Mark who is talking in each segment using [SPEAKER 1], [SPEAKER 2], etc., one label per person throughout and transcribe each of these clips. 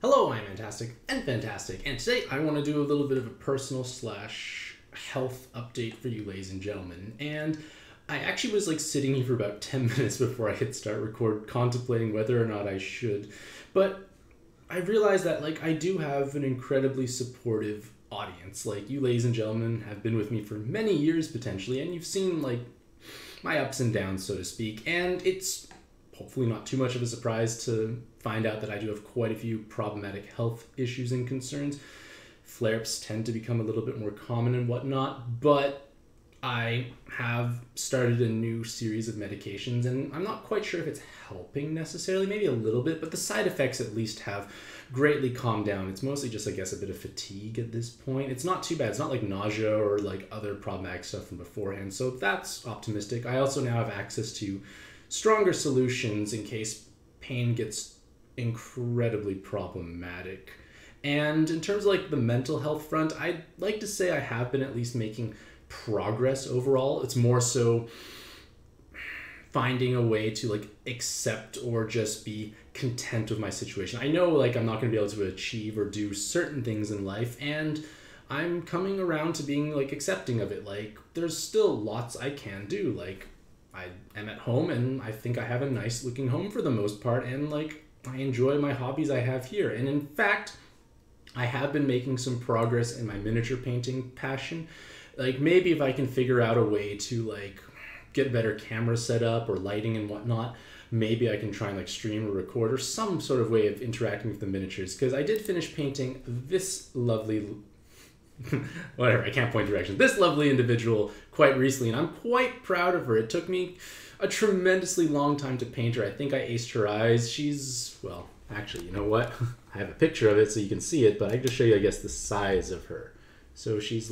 [SPEAKER 1] Hello, I'm Mantastic and Fantastic, and today I want to do a little bit of a personal slash health update for you, ladies and gentlemen. And I actually was sitting here for about 10 minutes before I hit start record, contemplating whether or not I should. But I realized that I do have an incredibly supportive audience. You, ladies and gentlemen, have been with me for many years potentially, and you've seen my ups and downs, so to speak. And it's hopefully not too much of a surprise to find out that I do have quite a few problematic health issues and concerns. Flare-ups tend to become a little bit more common and whatnot, but I have started a new series of medications, and I'm not quite sure if it's helping necessarily, maybe a little bit, but the side effects at least have greatly calmed down. It's mostly just, I guess, a bit of fatigue at this point. It's not too bad. It's not like nausea or other problematic stuff from beforehand, so that's optimistic. I also now have access to stronger solutions in case pain gets incredibly problematic. And in terms of the mental health front, I'd like to say I have been at least making progress overall. It's more so finding a way to accept or just be content with my situation. I know I'm not going to be able to achieve or do certain things in life, and I'm coming around to being accepting of it. There's still lots I can do. I am at home, and I think I have a nice looking home for the most part, and I enjoy my hobbies I have here. And in fact, I have been making some progress in my miniature painting passion. Maybe if I can figure out a way to get a better camera set up or lighting and whatnot, maybe I can try and stream or record or some sort of way of interacting with the miniatures, because I did finish painting this lovely whatever, I can't point directions. This lovely individual quite recently, and I'm quite proud of her. It took me a tremendously long time to paint her. I think I aced her eyes. She's, well, actually, you know what? I have a picture of it so you can see it, but I can just show you, I guess, the size of her. So she's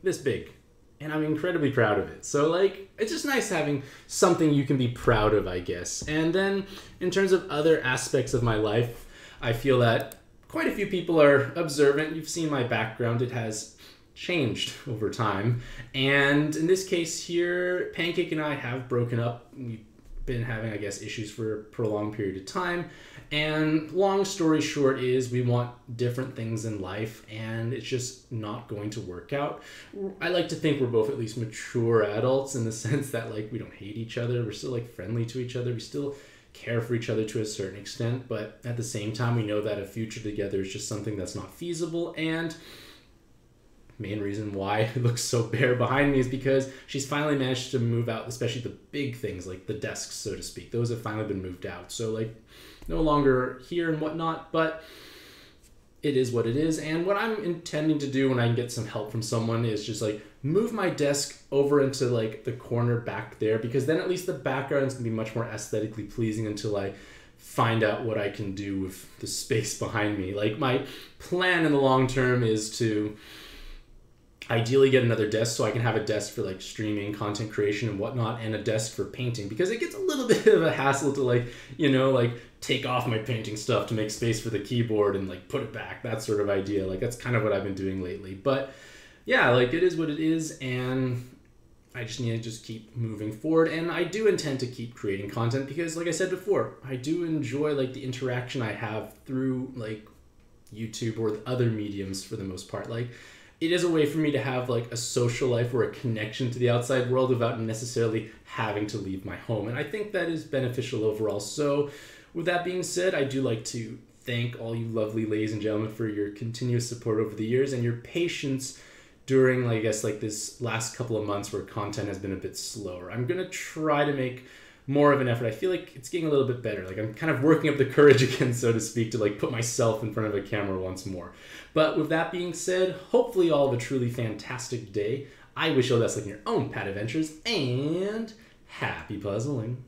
[SPEAKER 1] this big, and I'm incredibly proud of it. So it's just nice having something you can be proud of, I guess. And then in terms of other aspects of my life, I feel that quite a few people are observant. You've seen my background. It has changed over time. And in this case here, Pancake and I have broken up. We've been having, I guess, issues for a prolonged period of time. And long story short is we want different things in life, and it's just not going to work out. I like to think we're both at least mature adults in the sense that we don't hate each other. We're still friendly to each other. We still care for each other to a certain extent, but at the same time we know that a future together is just something that's not feasible. And main reason why it looks so bare behind me is because she's finally managed to move out, especially the big things the desks, so to speak. Those have finally been moved out, so no longer here and whatnot, but it is what it is. And what I'm intending to do when I can get some help from someone is just move my desk over into the corner back there, because then at least the background is going to be much more aesthetically pleasing until I find out what I can do with the space behind me. My plan in the long term is to ideally get another desk so I can have a desk for streaming, content creation and whatnot, and a desk for painting, because it gets a little bit of a hassle to take off my painting stuff to make space for the keyboard and put it back, that sort of idea. That's kind of what I've been doing lately. But yeah, it is what it is, and I just need to keep moving forward. And I do intend to keep creating content because, like I said before, I do enjoy the interaction I have through YouTube or other mediums for the most part. It is a way for me to have a social life or a connection to the outside world without necessarily having to leave my home. And I think that is beneficial overall. So with that being said, I do like to thank all you lovely ladies and gentlemen for your continuous support over the years and your patience during, I guess, this last couple of months where content has been a bit slower. I'm going to try to make more of an effort. I feel it's getting a little bit better. I'm kind of working up the courage again, so to speak, to put myself in front of a camera once more. But with that being said, hopefully you all have a truly fantastic day. I wish you all the best in your own pad adventures, and happy puzzling.